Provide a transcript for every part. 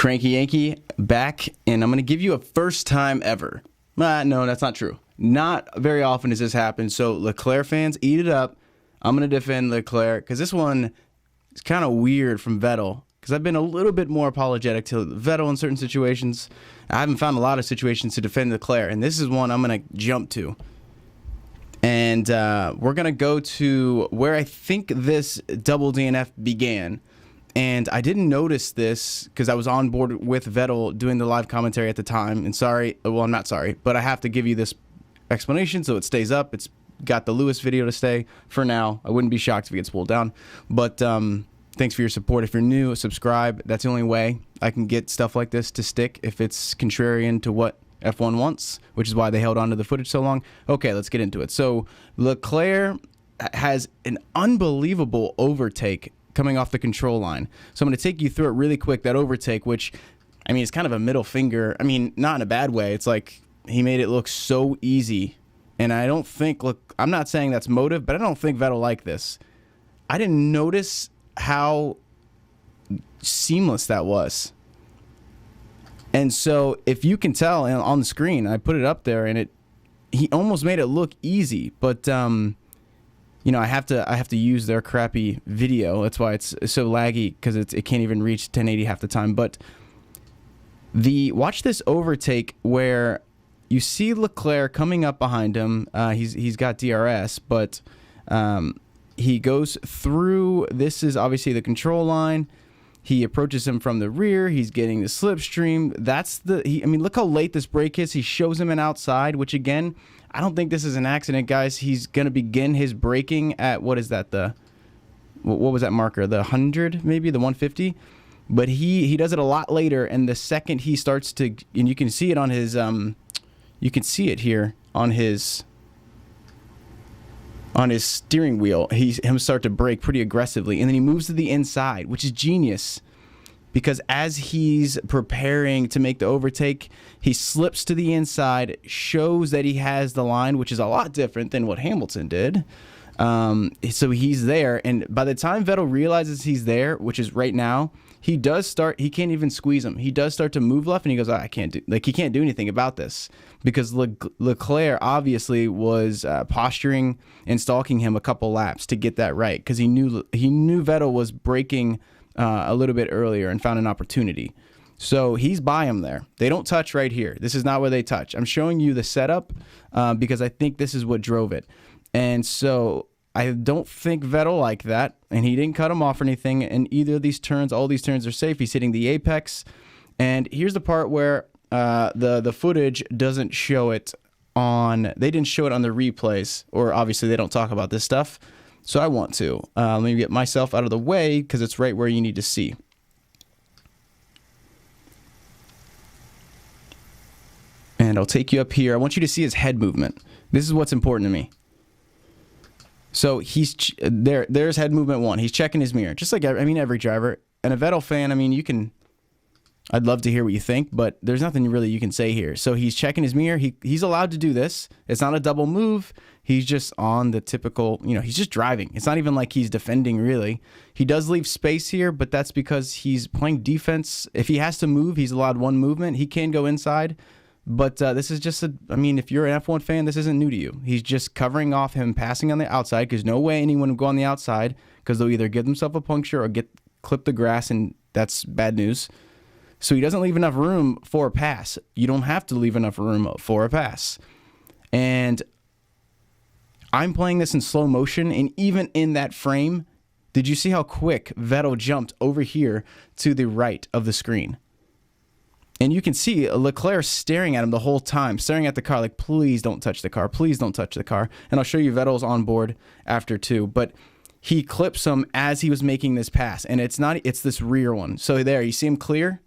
Cranky Yankee back, and I'm going to give you a first time ever. No, that's not true. Not very often does this happen, so Leclerc fans, eat it up. I'm going to defend Leclerc, because this one is kind of weird from Vettel, because I've been a little bit more apologetic to Vettel in certain situations. I haven't found a lot of situations to defend Leclerc, and this is one I'm going to jump to. And we're going to go to where I think this double DNF began. And I didn't notice this because I was on board with Vettel doing the live commentary at the time. And sorry, well, I'm not sorry, but I have to give you this explanation so it stays up. It's got the Lewis video to stay for now. I wouldn't be shocked if it gets pulled down. But thanks for your support. If you're new, subscribe. That's the only way I can get stuff like this to stick if it's contrarian to what F1 wants, which is why they held on to the footage so long. Okay, let's get into it. So Leclerc has an unbelievable overtake coming off the control line. So I'm going to take you through it really quick, that overtake, which, I mean, it's kind of a middle finger. I mean, not in a bad way. It's like he made it look so easy. And I don't think, look, I'm not saying that's motive, but I don't think Vettel liked this. I didn't notice how seamless that was. And so if you can tell on the screen, I put it up there, and he almost made it look easy, but you know, I have to use their crappy video. That's why it's so laggy, because it can't even reach 1080 half the time. But watch this overtake where you see Leclerc coming up behind him. He's got DRS, but he goes through. This is obviously the control line. He approaches him from the rear. He's getting the slipstream. I mean, look how late this break is. He shows him an outside, which again, I don't think this is an accident, guys. He's going to begin his braking at, what is that, what was that marker? The 100, maybe, the 150? But he does it a lot later, and the second he starts to, and you can see it on his, you can see it here on his steering wheel. Him start to brake pretty aggressively, and then he moves to the inside, which is genius, because as he's preparing to make the overtake, he slips to the inside, shows that he has the line, which is a lot different than what Hamilton did. So he's there, and by the time Vettel realizes he's there, which is right now, he can't even squeeze him. He does start to move left, and he goes, he can't do anything about this, because Leclerc obviously was posturing and stalking him a couple laps to get that right, because he knew Vettel was braking a little bit earlier and found an opportunity. So he's by him there. They don't touch right here. This is not where they touch. I'm showing you the setup because I think this is what drove it. And so I don't think Vettel liked that, and he didn't cut him off or anything. And either of these turns, all these turns are safe. He's hitting the apex. And here's the part where the footage doesn't show it they didn't show it on the replays, or obviously they don't talk about this stuff. So I want to. Let me get myself out of the way, because it's right where you need to see. And I'll take you up here. I want you to see his head movement. This is what's important to me. So there's head movement 1. He's checking his mirror, just like every driver. And a Vettel fan, I'd love to hear what you think, but there's nothing really you can say here. So he's checking his mirror. He's allowed to do this. It's not a double move. He's just on the typical, he's just driving. It's not even like he's defending, really. He does leave space here, but that's because he's playing defense. If he has to move, he's allowed one movement. He can go inside. But this is just if you're an F1 fan, this isn't new to you. He's just covering off him passing on the outside, because no way anyone would go on the outside, because they'll either give themselves a puncture or clip the grass, and that's bad news. So he doesn't leave enough room for a pass. You don't have to leave enough room for a pass. And I'm playing this in slow motion, and even in that frame, did you see how quick Vettel jumped over here to the right of the screen? And you can see Leclerc staring at him the whole time, staring at the car like, please don't touch the car. Please don't touch the car. And I'll show you Vettel's on board after too. But he clips him as he was making this pass. And it's this rear one. So there, you see him clear?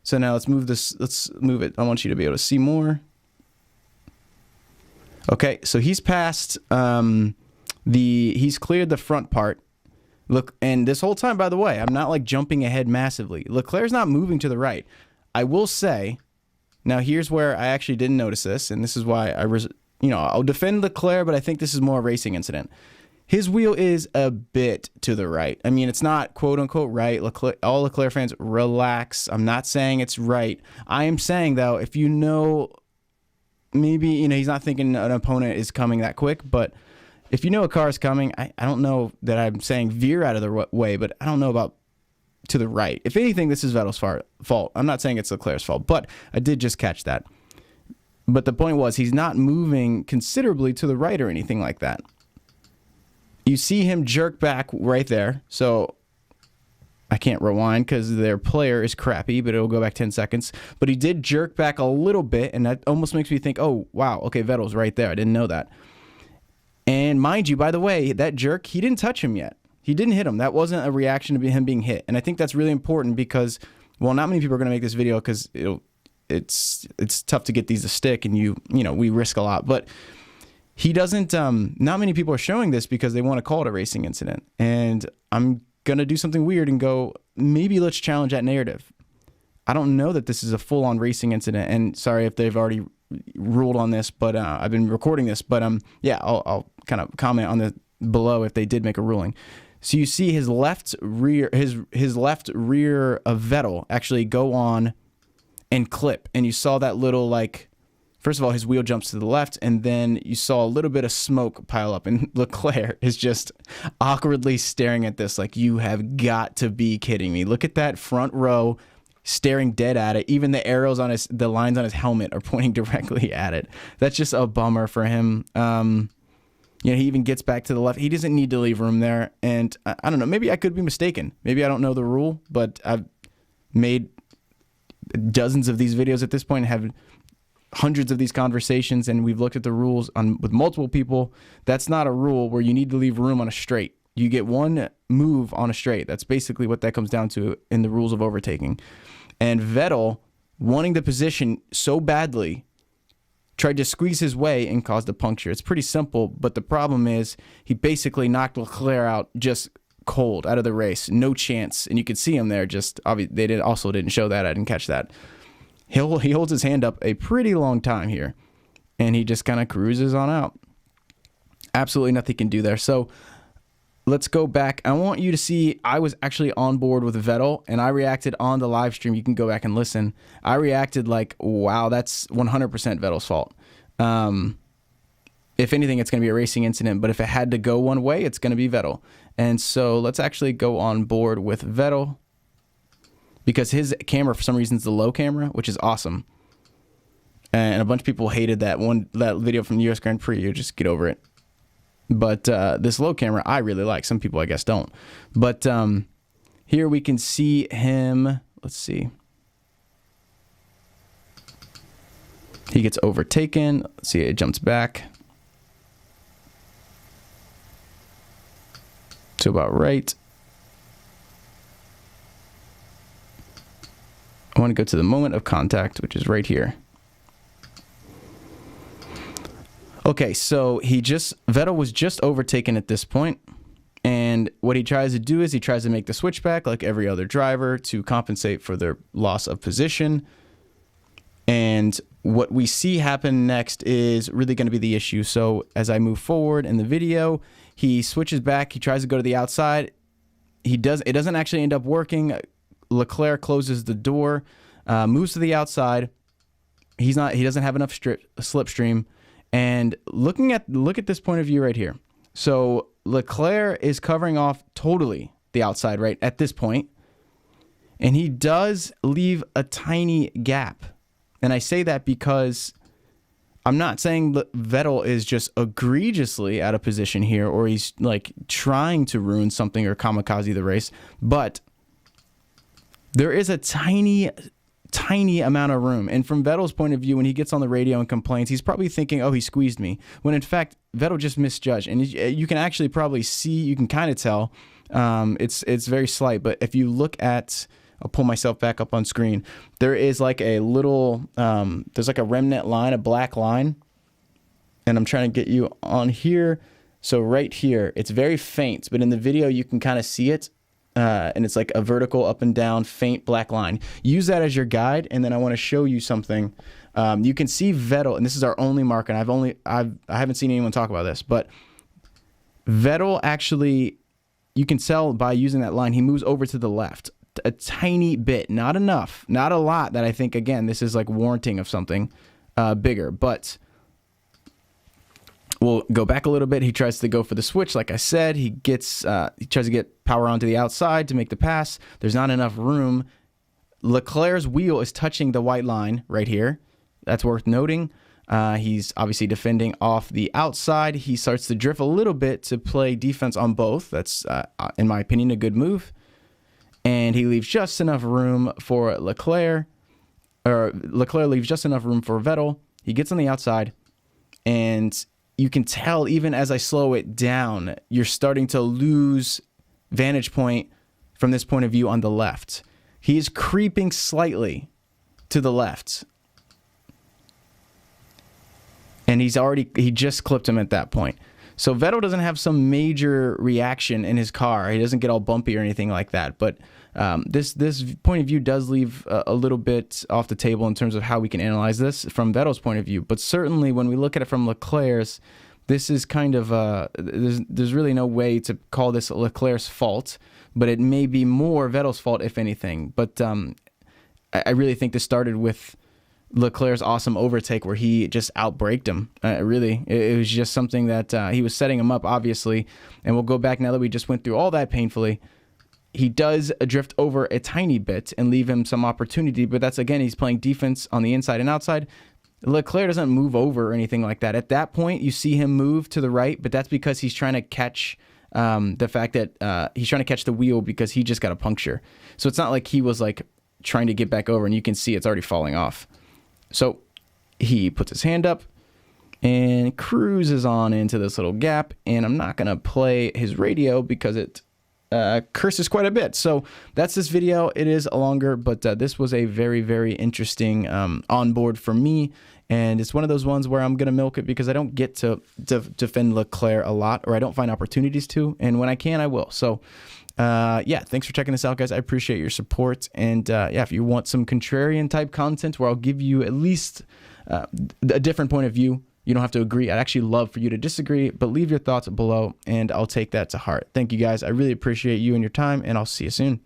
So now let's move it. I want you to be able to see more. Okay, so he's passed he's cleared the front part. Look, and this whole time, by the way, I'm not like jumping ahead massively. Leclerc's not moving to the right. I will say, now here's where I actually didn't notice this, and this is why I'll defend Leclerc, but I think this is more a racing incident. his wheel is a bit to the right. I mean, it's not quote unquote right. All Leclerc fans, relax. I'm not saying it's right. I am saying, though, if you know, maybe, he's not thinking an opponent is coming that quick, but if you know a car is coming, I don't know that I'm saying veer out of the way, but I don't know about to the right. If anything, this is Vettel's fault. I'm not saying it's Leclerc's fault, but I did just catch that. But the point was, he's not moving considerably to the right or anything like that. You see him jerk back right there. So I can't rewind because their player is crappy, but it'll go back 10 seconds. But he did jerk back a little bit, and that almost makes me think, oh, wow, okay, Vettel's right there. I didn't know that. And mind you, by the way, that jerk, he didn't touch him yet. He didn't hit him. That wasn't a reaction to him being hit. And I think that's really important because, well, not many people are going to make this video because it's tough to get these to stick, and we risk a lot. But he doesn't, not many people are showing this because they want to call it a racing incident. And I'm going to do something weird and go, maybe let's challenge that narrative. I don't know that this is a full-on racing incident. And sorry if they've already ruled on this, but I've been recording this. But yeah, I'll kind of comment on the below if they did make a ruling. So you see his left rear, his left rear of Vettel actually go on and clip. And you saw that little, first of all, his wheel jumps to the left, and then you saw a little bit of smoke pile up, and Leclerc is just awkwardly staring at this like, you have got to be kidding me. Look at that front row staring dead at it. Even the arrows on the lines on his helmet are pointing directly at it. That's just a bummer for him. He even gets back to the left. He doesn't need to leave room there, and I don't know. Maybe I could be mistaken. Maybe I don't know the rule, but I've made dozens of these videos at this point, have hundreds of these conversations, and we've looked at the rules with multiple people. That's not a rule where you need to leave room on a straight. You get one move on a straight. That's basically what that comes down to in the rules of overtaking. And Vettel, wanting the position so badly, tried to squeeze his way and caused a puncture. It's pretty simple, but the problem is he basically knocked Leclerc out just cold out of the race. No chance. And you could see him there. Just obviously, they also didn't show that. I didn't catch that. He holds his hand up a pretty long time here, and he just kind of cruises on out. Absolutely nothing he can do there. So let's go back. I want you to see I was actually on board with Vettel, and I reacted on the live stream. You can go back and listen. I reacted like, wow, that's 100% Vettel's fault. If anything, it's going to be a racing incident, but if it had to go one way, it's going to be Vettel. And so let's actually go on board with Vettel, because his camera, for some reason, is the low camera, which is awesome. And a bunch of people hated that video from the US Grand Prix. You just get over it. But this low camera, I really like. Some people, I guess, don't. But here we can see him. Let's see. He gets overtaken. Let's see, it jumps back. To about right. I want to go to the moment of contact, which is right here. Okay, so Vettel was just overtaken at this point, and what he tries to do is he tries to make the switchback like every other driver to compensate for their loss of position. And what we see happen next is really going to be the issue. So as I move forward in the video, he switches back, he tries to go to the outside. It doesn't actually end up working. Leclerc closes the door, moves to the outside. He doesn't have enough slipstream. And look at this point of view right here. So Leclerc is covering off totally the outside right at this point, and he does leave a tiny gap. And I say that because I'm not saying that Vettel is just egregiously out of position here, or he's like trying to ruin something or kamikaze the race, but there is a tiny amount of room. And from Vettel's point of view, when he gets on the radio and complains, he's probably thinking, oh, he squeezed me. When in fact, Vettel just misjudged. And you can actually probably see, you can kind of tell, it's very slight. But if you look at, I'll pull myself back up on screen, there is like a little, there's like a remnant line, a black line. And I'm trying to get you on here. So right here, it's very faint, but in the video, you can kind of see it. And it's like a vertical up and down faint black line. Use that as your guide, and then I want to show you something. You can see Vettel, and this is our only mark, and I haven't seen anyone talk about this, but Vettel actually, you can tell by using that line, he moves over to the left a tiny bit, not enough, not a lot that I think, again, this is like warranting of something bigger, but we'll go back a little bit. He tries to go for the switch. Like I said, he tries to get power onto the outside to make the pass. There's not enough room. Leclerc's wheel is touching the white line right here. That's worth noting. He's obviously defending off the outside. He starts to drift a little bit to play defense on both. That's, in my opinion, a good move. And he leaves just enough room for Leclerc. Or Leclerc leaves just enough room for Vettel. He gets on the outside. And you can tell, even as I slow it down, you're starting to lose vantage point from this point of view on the left. He is creeping slightly to the left. And he just clipped him at that point. So Vettel doesn't have some major reaction in his car. He doesn't get all bumpy or anything like that. But this point of view does leave a little bit off the table in terms of how we can analyze this from Vettel's point of view. But certainly when we look at it from Leclerc's, this is kind of there's really no way to call this Leclerc's fault, but it may be more Vettel's fault if anything. But I really think this started with Leclerc's awesome overtake where he just outbraked him. Really, it was just something that he was setting him up, obviously. And we'll go back now that we just went through all that painfully. He does drift over a tiny bit and leave him some opportunity, but that's, again, he's playing defense on the inside and outside. Leclerc doesn't move over or anything like that. At that point, you see him move to the right, but that's because he's trying to catch the fact that he's trying to catch the wheel because he just got a puncture. So it's not like he was like trying to get back over, and you can see it's already falling off. So he puts his hand up and cruises on into this little gap. And I'm not going to play his radio because it curses quite a bit. So that's this video. It is longer, but this was a very, very interesting onboard for me. And it's one of those ones where I'm going to milk it because I don't get to defend Leclerc a lot, or I don't find opportunities to. And when I can, I will. So yeah, thanks for checking this out, guys. I appreciate your support. And yeah, if you want some contrarian type content where I'll give you at least a different point of view, you don't have to agree. I'd actually love for you to disagree, but leave your thoughts below and I'll take that to heart. Thank you, guys. I really appreciate you and your time, and I'll see you soon.